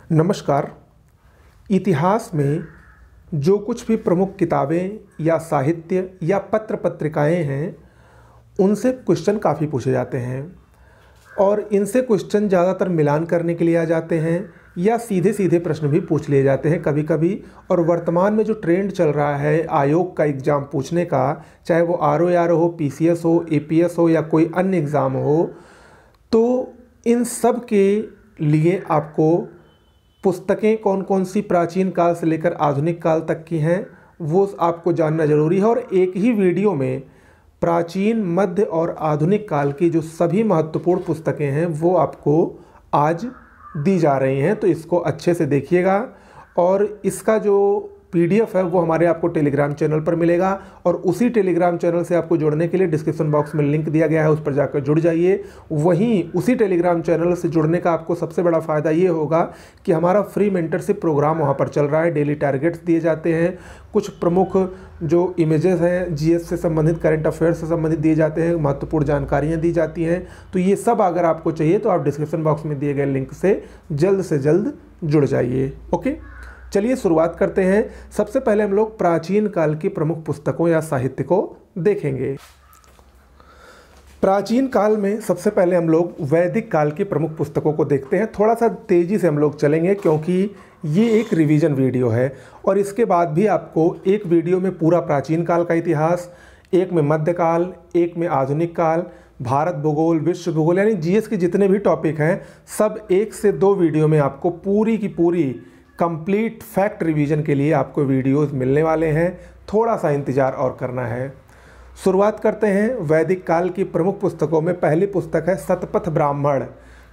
नमस्कार। इतिहास में जो कुछ भी प्रमुख किताबें या साहित्य या पत्र पत्रिकाएं हैं, उनसे क्वेश्चन काफ़ी पूछे जाते हैं और इनसे क्वेश्चन ज़्यादातर मिलान करने के लिए आ जाते हैं या सीधे सीधे प्रश्न भी पूछ लिए जाते हैं कभी कभी। और वर्तमान में जो ट्रेंड चल रहा है आयोग का एग्ज़ाम पूछने का, चाहे वो RO हो, PCS हो, APS हो या कोई अन्य एग्ज़ाम हो, तो इन सब के लिए आपको पुस्तकें कौन कौन सी प्राचीन काल से लेकर आधुनिक काल तक की हैं वो आपको जानना ज़रूरी है। और एक ही वीडियो में प्राचीन, मध्य और आधुनिक काल की जो सभी महत्वपूर्ण पुस्तकें हैं वो आपको आज दी जा रही हैं, तो इसको अच्छे से देखिएगा। और इसका जो PDF है वो हमारे आपको टेलीग्राम चैनल पर मिलेगा और उसी टेलीग्राम चैनल से आपको जुड़ने के लिए डिस्क्रिप्शन बॉक्स में लिंक दिया गया है, उस पर जाकर जुड़ जाइए। वहीं उसी टेलीग्राम चैनल से जुड़ने का आपको सबसे बड़ा फ़ायदा ये होगा कि हमारा फ्री मेंटरशिप प्रोग्राम वहाँ पर चल रहा है। डेली टारगेट्स दिए जाते हैं, कुछ प्रमुख जो इमेजेस हैं GS से संबंधित, करंट अफेयर्स से संबंधित दिए जाते हैं, महत्वपूर्ण जानकारियाँ दी जाती हैं। तो ये सब अगर आपको चाहिए तो आप डिस्क्रिप्शन बॉक्स में दिए गए लिंक से जल्द जुड़ जाइए। ओके, चलिए शुरुआत करते हैं। सबसे पहले हम लोग प्राचीन काल की प्रमुख पुस्तकों या साहित्य को देखेंगे। प्राचीन काल में सबसे पहले हम लोग वैदिक काल की प्रमुख पुस्तकों को देखते हैं। थोड़ा सा तेज़ी से हम लोग चलेंगे क्योंकि ये एक रिवीजन वीडियो है और इसके बाद भी आपको एक वीडियो में पूरा प्राचीन काल का इतिहास, एक में मध्यकाल, एक में आधुनिक काल, भारत भूगोल, विश्व भूगोल, यानी GS के जितने भी टॉपिक हैं सब 1 से 2 वीडियो में आपको पूरी की पूरी कंप्लीट फैक्ट रिवीजन के लिए आपको वीडियोस मिलने वाले हैं। थोड़ा सा इंतज़ार और करना है। शुरुआत करते हैं वैदिक काल की प्रमुख पुस्तकों में। पहली पुस्तक है शतपथ ब्राह्मण।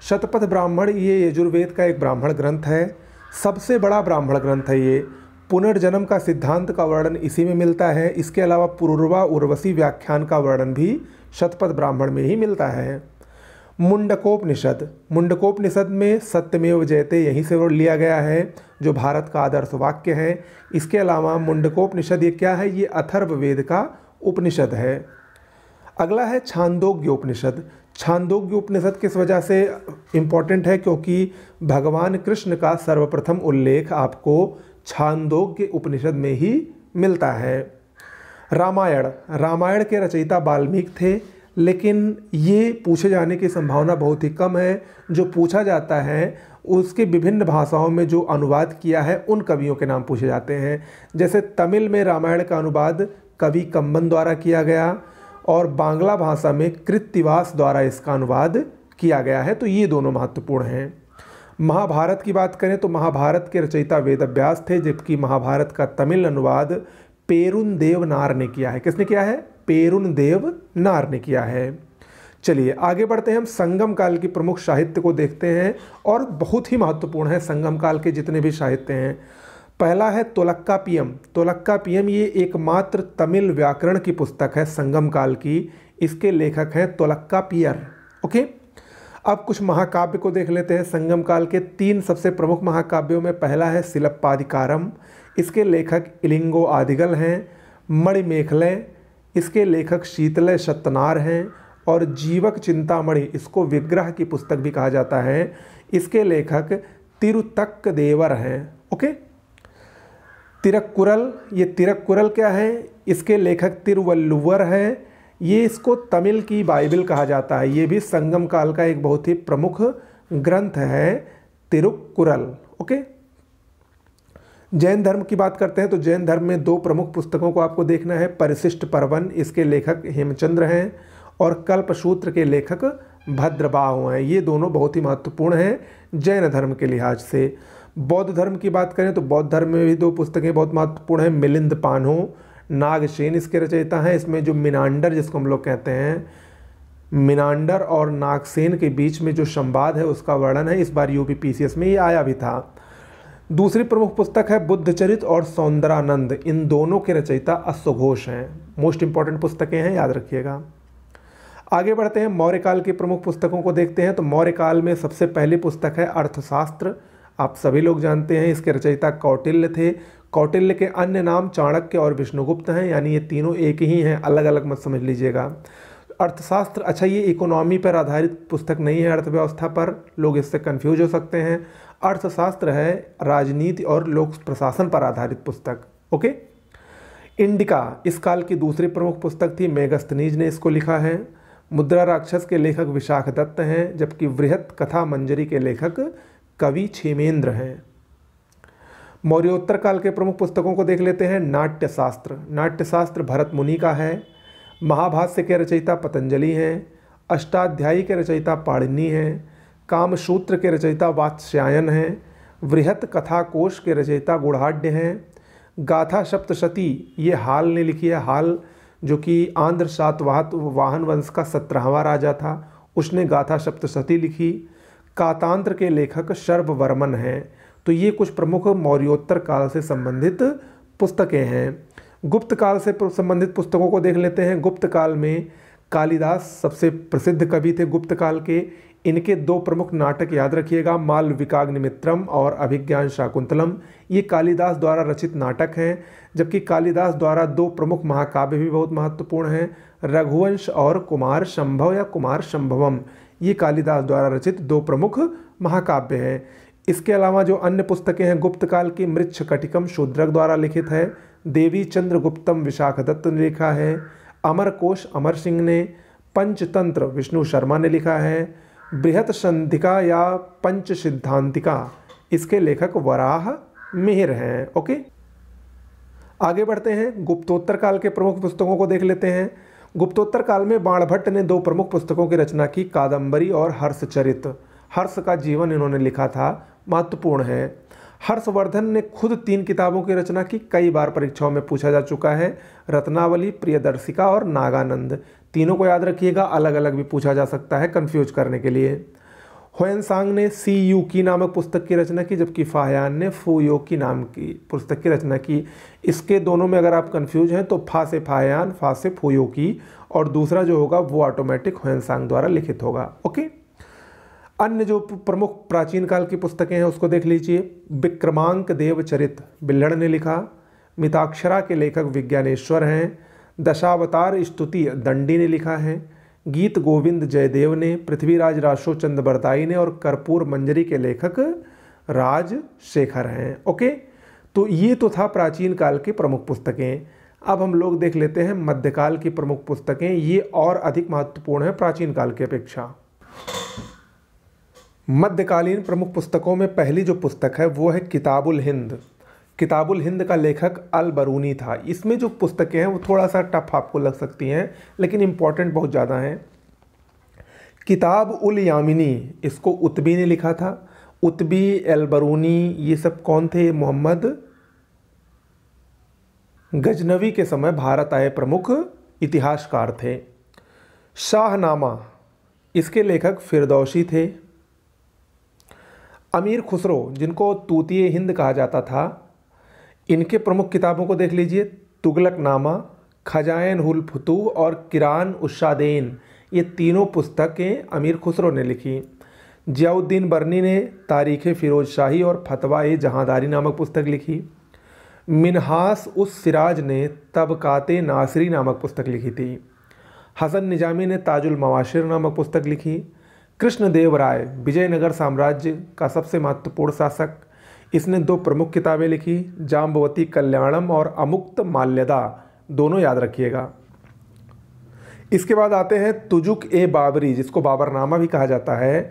शतपथ ब्राह्मण ये यजुर्वेद का एक ब्राह्मण ग्रंथ है, सबसे बड़ा ब्राह्मण ग्रंथ है ये। पुनर्जन्म का सिद्धांत का वर्णन इसी में मिलता है। इसके अलावा पूर्वा उर्वशी व्याख्यान का वर्णन भी शतपथ ब्राह्मण में ही मिलता है। मुंडकोपनिषद, मुंडकोपनिषद में सत्यमेव जयते यहीं से वो लिया गया है, जो भारत का आदर्श वाक्य है। इसके अलावा मुंडकोपनिषद ये क्या है? ये अथर्ववेद का उपनिषद है। अगला है छांदोग्य उपनिषद। छांदोग्य उपनिषद किस वजह से इम्पॉर्टेंट है? क्योंकि भगवान कृष्ण का सर्वप्रथम उल्लेख आपको छांदोग्य उपनिषद में ही मिलता है। रामायण, रामायण के रचयिता वाल्मीकि थे, लेकिन ये पूछे जाने की संभावना बहुत ही कम है। जो पूछा जाता है उसके विभिन्न भाषाओं में जो अनुवाद किया है उन कवियों के नाम पूछे जाते हैं। जैसे तमिल में रामायण का अनुवाद कवि कम्बन द्वारा किया गया और बांग्ला भाषा में कृत्तिवास द्वारा इसका अनुवाद किया गया है, तो ये दोनों महत्वपूर्ण हैं। महाभारत की बात करें तो महाभारत के रचयिता वेदव्यास थे, जबकि महाभारत का तमिल अनुवाद पेरुनदेव नार ने किया है। किसने किया है? पेरुनदेव नार ने किया है। चलिए आगे बढ़ते हैं। हम संगम काल की प्रमुख साहित्य को देखते हैं और बहुत ही महत्वपूर्ण है संगम काल के जितने भी साहित्य हैं। पहला है तोलक्कापियम। तोलक्कापियम ये एकमात्र तमिल व्याकरण की पुस्तक है संगम काल की। इसके लेखक हैं तोलक्कापियर। ओके, अब कुछ महाकाव्य को देख लेते हैं। संगम काल के 3 सबसे प्रमुख महाकाव्यों में पहला है सिलप्पादिकारम। इसके लेखक इलिंगो आदिगल हैं। मणिमेखलय, इसके लेखक शीतलय सत्तनार हैं। और जीवक चिंतामणि, इसको विग्रह की पुस्तक भी कहा जाता है, इसके लेखक तिरुतक्कदेवर हैं। ओके, तिरुक्कुरल, ये तिरुक्कुरल क्या है? इसके लेखक तिरुवल्लुवर हैं। ये इसको तमिल की बाइबल कहा जाता है। ये भी संगम काल का एक बहुत ही प्रमुख ग्रंथ है तिरुक्कुरल। ओके, जैन धर्म की बात करते हैं तो जैन धर्म में 2 प्रमुख पुस्तकों को आपको देखना है। परिशिष्ट पर्वन, इसके लेखक हेमचंद्र हैं और कल्पसूत्र के लेखक भद्रबाहु हैं। ये दोनों बहुत ही महत्वपूर्ण हैं जैन धर्म के लिहाज से। बौद्ध धर्म की बात करें तो बौद्ध धर्म में भी 2 पुस्तकें बहुत महत्वपूर्ण हैं। मिलिंद पान्हो, नागसेन इसके रचयिता हैं। इसमें जो मिनांडर जिसको हम लोग कहते हैं, मिनांडर और नागसेन के बीच में जो संवाद है उसका वर्णन है। इस बार UPPCS में ये आया भी था। दूसरी प्रमुख पुस्तक है बुद्धचरित और सौंदरानंद। इन दोनों के रचयिता अश्वघोष हैं। मोस्ट इंपॉर्टेंट पुस्तकें हैं, याद रखिएगा। आगे बढ़ते हैं, मौर्य काल की प्रमुख पुस्तकों को देखते हैं। तो मौर्य काल में सबसे पहली पुस्तक है अर्थशास्त्र। आप सभी लोग जानते हैं इसके रचयिता कौटिल्य थे। कौटिल्य के अन्य नाम चाणक्य और विष्णुगुप्त हैं, यानी ये तीनों एक ही हैं, अलग अलग मत समझ लीजिएगा। अर्थशास्त्र, अच्छा ये इकोनॉमी पर आधारित पुस्तक नहीं है, अर्थव्यवस्था पर, लोग इससे कंफ्यूज हो सकते हैं। अर्थशास्त्र है राजनीति और लोक प्रशासन पर आधारित पुस्तक। ओके। इंडिका इस काल की दूसरी प्रमुख पुस्तक थी, मेगस्थनीज ने इसको लिखा है। मुद्रा राक्षस के लेखक विशाख दत्त हैं, जबकि वृहत कथा मंजरी के लेखक कवि क्षेमेंद्र हैं। मौर्योत्तर काल के प्रमुख पुस्तकों को देख लेते हैं। नाट्यशास्त्र, नाट्यशास्त्र भरत मुनि का है। महाभाष्य के रचयिता पतंजलि हैं। अष्टाध्यायी के रचयिता पाणिनि हैं। कामसूत्र के रचयिता वात्स्यायन हैं। वृहत कथा कोश के रचयिता गुणाढ्य हैं। गाथा सप्तशती ये हाल ने लिखी है, हाल जो कि आंध्र सातवाहन वंश का 17वां राजा था, उसने गाथा सप्तशती लिखी। कातांत्र के लेखक शर्ववर्मन हैं। तो ये कुछ प्रमुख मौर्योत्तर काल से संबंधित पुस्तकें हैं। गुप्त काल से संबंधित पुस्तकों को देख लेते हैं। गुप्त काल में कालिदास सबसे प्रसिद्ध कवि थे गुप्त काल के। इनके दो प्रमुख नाटक याद रखिएगा, मालविकाग्निमित्रम और अभिज्ञान शाकुंतलम। ये कालिदास द्वारा रचित नाटक हैं, जबकि कालिदास द्वारा दो प्रमुख महाकाव्य भी बहुत महत्वपूर्ण हैं, रघुवंश और कुमार संभव या कुमार संभवम। ये कालिदास द्वारा रचित दो प्रमुख महाकाव्य हैं। इसके अलावा जो अन्य पुस्तकें हैं गुप्त काल की, मृच्छकटिकम शूद्रक द्वारा लिखित है। देवी चंद्रगुप्तम विशाख दत्त ने लिखा है। अमरकोश अमर सिंह ने। पंचतंत्र विष्णु शर्मा ने लिखा है। बृहत संधिका या पंच सिद्धांतिका इसके लेखक वराह मिहिर हैं। ओके, आगे बढ़ते हैं। गुप्तोत्तर काल के प्रमुख पुस्तकों को देख लेते हैं। गुप्तोत्तर काल में बाणभट्ट ने दो प्रमुख पुस्तकों की रचना की, कादंबरी और हर्षचरित। हर्ष का जीवन इन्होंने लिखा था, महत्वपूर्ण है। हर्षवर्धन ने खुद 3 किताबों की रचना की, कई बार परीक्षाओं में पूछा जा चुका है, रत्नावली, प्रियदर्शिका और नागानंद। तीनों को याद रखिएगा, अलग अलग भी पूछा जा सकता है कंफ्यूज करने के लिए। ह्वेनसांग ने सी यू की नामक पुस्तक की रचना की, जबकि फाहयान ने फू यो की नाम की पुस्तक की रचना की। इसके दोनों में अगर आप कंफ्यूज हैं तो फा से फाहयान, फा से फू यो की, और दूसरा जो होगा वो ऑटोमेटिक ह्वेनसांग द्वारा लिखित होगा। ओके, अन्य जो प्रमुख प्राचीन काल की पुस्तकें हैं उसको देख लीजिए। विक्रमांक देवचरित बिल्हड़ ने लिखा। मिताक्षरा के लेखक विज्ञानेश्वर हैं। दशावतार स्तुति दंडी ने लिखा है। गीत गोविंद जयदेव ने। पृथ्वीराज राशोचंद बरदाई ने। और कर्पूर मंजरी के लेखक राजशेखर हैं। ओके, तो ये तो था प्राचीन काल की प्रमुख पुस्तकें। अब हम लोग देख लेते हैं मध्यकाल की प्रमुख पुस्तकें। ये और अधिक महत्वपूर्ण है प्राचीन काल की अपेक्षा। मध्यकालीन प्रमुख पुस्तकों में पहली जो पुस्तक है वो है किताबुल हिंद। किताबुल हिंद का लेखक अल बरूनी था। इसमें जो पुस्तकें हैं वो थोड़ा सा टफ आपको लग सकती हैं, लेकिन इम्पॉर्टेंट बहुत ज़्यादा हैं। किताब उल यामिनी इसको उतबी ने लिखा था। उतबी, अल बरूनी ये सब कौन थे? मोहम्मद गजनवी के समय भारत आए प्रमुख इतिहासकार थे। शाहनामा इसके लेखक फिरदौसी थे। अमीर खुसरो जिनको तूतिए हिंद कहा जाता था, इनके प्रमुख किताबों को देख लीजिए। तुगलकनामा, खजाइन उल फुतूह और किरान उशादेन, ये तीनों पुस्तकें अमीर खुसरो ने लिखी। जियाउद्दीन बर्नी ने तारीख़ फ़िरोज़ शाही और फतवा-ए जहांदारी नामक पुस्तक लिखी। मिनहास उस सिराज ने तबकाते नासरी नामक पुस्तक लिखी थी। हसन निजामी ने ताजुल मवाशिर नामक पुस्तक लिखी। कृष्णदेव राय विजयनगर साम्राज्य का सबसे महत्वपूर्ण शासक, इसने दो प्रमुख किताबें लिखी, जाम्बवती कल्याणम और अमुक्त माल्यदा, दोनों याद रखिएगा। इसके बाद आते हैं तुजुक ए बाबरी, जिसको बाबरनामा भी कहा जाता है।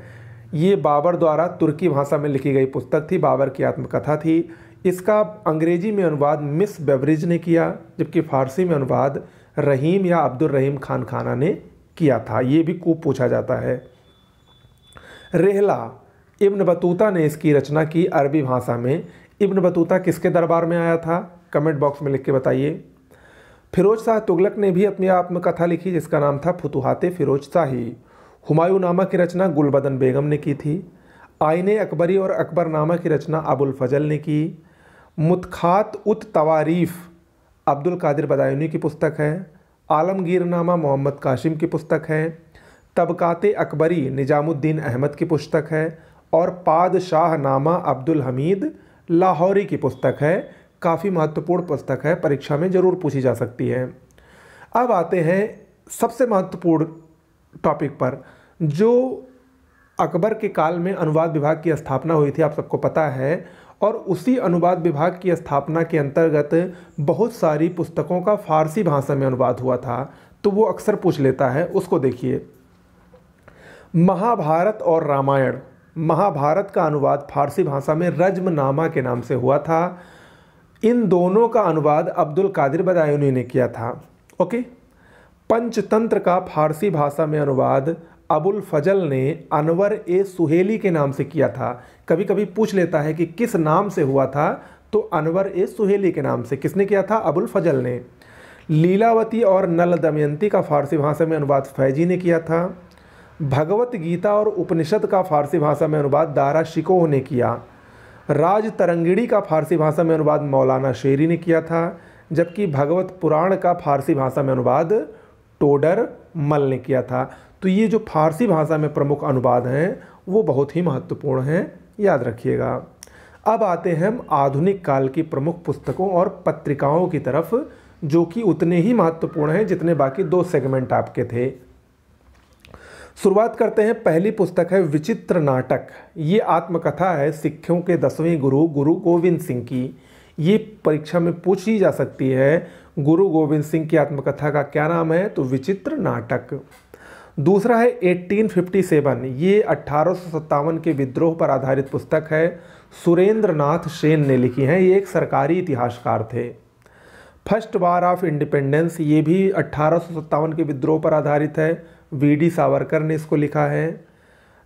ये बाबर द्वारा तुर्की भाषा में लिखी गई पुस्तक थी, बाबर की आत्मकथा थी। इसका अंग्रेजी में अनुवाद मिस बेवरिज ने किया, जबकि फारसी में अनुवाद रहीम या अब्दुल रहीम खान खाना ने किया था। ये भी खूब पूछा जाता है। रेहला इब्न बतूता ने इसकी रचना की अरबी भाषा में। इब्न बतूता किसके दरबार में आया था? कमेंट बॉक्स में लिख के बताइए। फिरोज शाह तुगलक ने भी अपनी आत्मकथा लिखी, जिसका नाम था फुतुहाते फिरोज शाही। हुमायूं नामा की रचना गुलबदन बेगम ने की थी। आईने अकबरी और अकबरनामा की रचना अबुल फजल ने की। मुतखात उत तवारीफ अब्दुल कादिर बदायूनी की पुस्तक है। आलमगीरनामा मोहम्मद कासिम की पुस्तक है। तबकाते अकबरी निजामुद्दीन अहमद की पुस्तक है। और पादशाहनामा अब्दुल हमीद लाहौरी की पुस्तक है। काफ़ी महत्वपूर्ण पुस्तक है, परीक्षा में ज़रूर पूछी जा सकती है। अब आते हैं सबसे महत्वपूर्ण टॉपिक पर, जो अकबर के काल में अनुवाद विभाग की स्थापना हुई थी, आप सबको पता है, और उसी अनुवाद विभाग की स्थापना के अंतर्गत बहुत सारी पुस्तकों का फारसी भाषा में अनुवाद हुआ था, तो वो अक्सर पूछ लेता है, उसको देखिए। महाभारत और रामायण, महाभारत का अनुवाद फारसी भाषा में रज्मनामा के नाम से हुआ था। इन दोनों का अनुवाद अब्दुल कादिर बदायूनी ने किया था। ओके। पंचतंत्र का फारसी भाषा में अनुवाद अबुल फजल ने अनवर ए सुहेली के नाम से किया था। कभी कभी पूछ लेता है कि किस नाम से हुआ था, तो अनवर ए सुहेली के नाम से। किसने किया था? अबुल फजल ने। लीलावती और नल दमयंती का फारसी भाषा में अनुवाद फैजी ने किया था। भगवत गीता और उपनिषद का फारसी भाषा में अनुवाद दारा शिकोह ने किया। राज तरंगिणी का फारसी भाषा में अनुवाद मौलाना शेरी ने किया था, जबकि भगवत पुराण का फारसी भाषा में अनुवाद टोडर मल ने किया था। तो ये जो फारसी भाषा में प्रमुख अनुवाद हैं वो बहुत ही महत्वपूर्ण हैं, याद रखिएगा। अब आते हैं हम आधुनिक काल की प्रमुख पुस्तकों और पत्रिकाओं की तरफ, जो कि उतने ही महत्वपूर्ण हैं जितने बाकी दो सेगमेंट आपके थे। शुरुआत करते हैं। पहली पुस्तक है विचित्र नाटक। ये आत्मकथा है सिखों के 10वें गुरु गुरु गोविंद सिंह की। ये परीक्षा में पूछी जा सकती है। गुरु गोविंद सिंह की आत्मकथा का क्या नाम है? तो विचित्र नाटक। दूसरा है 1857। ये 1857 के विद्रोह पर आधारित पुस्तक है। सुरेंद्र नाथ सेन ने लिखी है। ये एक सरकारी इतिहासकार थे। फर्स्ट वार ऑफ इंडिपेंडेंस, ये भी 1857 के विद्रोह पर आधारित है। वी.डी. सावरकर ने इसको लिखा है।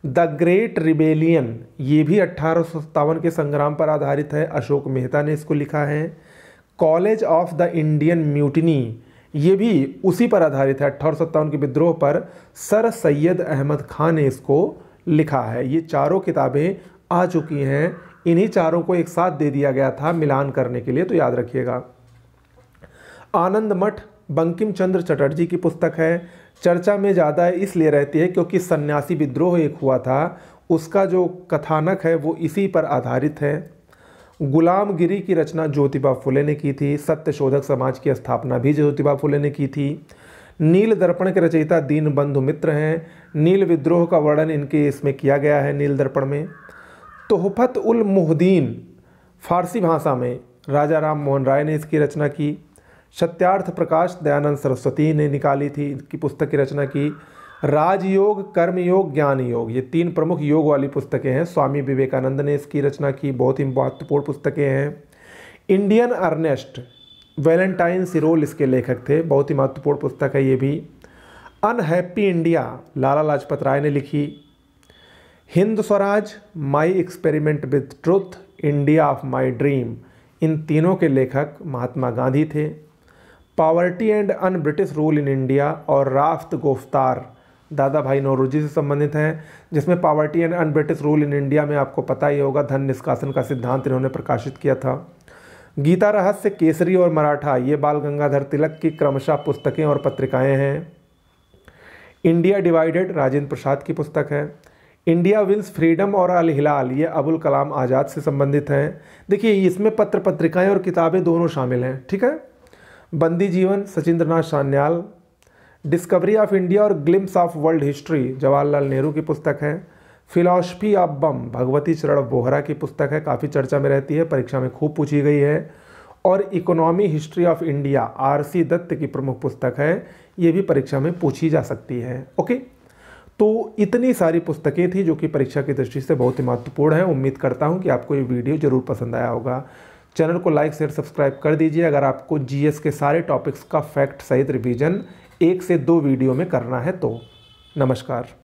द ग्रेट रिबेलियन, ये भी 1857 के संग्राम पर आधारित है। अशोक मेहता ने इसको लिखा है। College of the Indian mutiny, ये भी उसी पर आधारित है, 1857 के विद्रोह पर। सर सैयद अहमद खान ने इसको लिखा है। ये चारों किताबें आ चुकी हैं। इन्हीं चारों को एक साथ दे दिया गया था मिलान करने के लिए, तो याद रखिएगा। आनंद मठ बंकिम चंद्र चटर्जी की पुस्तक है। चर्चा में ज़्यादा इसलिए रहती है क्योंकि सन्यासी विद्रोह एक हुआ था, उसका जो कथानक है वो इसी पर आधारित है। गुलामगिरी की रचना ज्योतिबा फुले ने की थी। सत्यशोधक समाज की स्थापना भी ज्योतिबा फुले ने की थी। नील दर्पण के रचयिता दीनबंधु मित्र हैं। नील विद्रोह का वर्णन इनके इसमें किया गया है नील दर्पण में। तोहफत उल मुहद्दीन फारसी भाषा में राजा राम मोहन राय ने इसकी रचना की। सत्यार्थ प्रकाश दयानंद सरस्वती ने निकाली थी, की पुस्तक की रचना की। राजयोग, कर्मयोग, ज्ञान योग, ये 3 प्रमुख योग वाली पुस्तकें हैं। स्वामी विवेकानंद ने इसकी रचना की। बहुत ही महत्वपूर्ण पुस्तकें हैं। इंडियन अर्नेस्ट, वैलेंटाइन सिरोल इसके लेखक थे। बहुत ही महत्वपूर्ण पुस्तक है ये भी। अनहैप्पी इंडिया, लाला लाजपत राय ने लिखी। Hind Swaraj, my experiment with truth, India of my dream, इन तीनों के लेखक महात्मा गांधी थे। Poverty and un British rule in India और राफ्त गोफ्तार दादा भाई नौरोजी से संबंधित हैं, जिसमें poverty and un British rule in India में आपको पता ही होगा धन निष्कासन का सिद्धांत इन्होंने प्रकाशित किया था। गीता रहस्य, केसरी और मराठा, ये बाल गंगाधर तिलक की क्रमशः पुस्तकें और पत्रिकाएं हैं। इंडिया डिवाइडेड राजेंद्र प्रसाद की पुस्तक है। इंडिया विंस फ्रीडम और अल हिलाल, ये अबुल कलाम आज़ाद से संबंधित हैं। देखिए इसमें पत्र पत्रिकाएं और किताबें दोनों शामिल हैं, ठीक है। Bandi Jeevan Sachindranath Sanyal. Discovery of India और glimpses of world history Jawaharlal Nehru की पुस्तक है। फिलॉसफी ऑफ बम भगवती चरण बोहरा की पुस्तक है, काफ़ी चर्चा में रहती है, परीक्षा में खूब पूछी गई है। और economy history of India R C. Dutt की प्रमुख पुस्तक है, ये भी परीक्षा में पूछी जा सकती है। ओके, तो इतनी सारी पुस्तकें थी जो कि परीक्षा की दृष्टि से बहुत ही महत्वपूर्ण है। उम्मीद करता हूँ कि आपको ये वीडियो जरूर पसंद आया होगा। चैनल को लाइक शेयर सब्सक्राइब कर दीजिए अगर आपको जीएस के सारे टॉपिक्स का फैक्ट सहित रिवीजन 1 से 2 वीडियो में करना है तो। नमस्कार।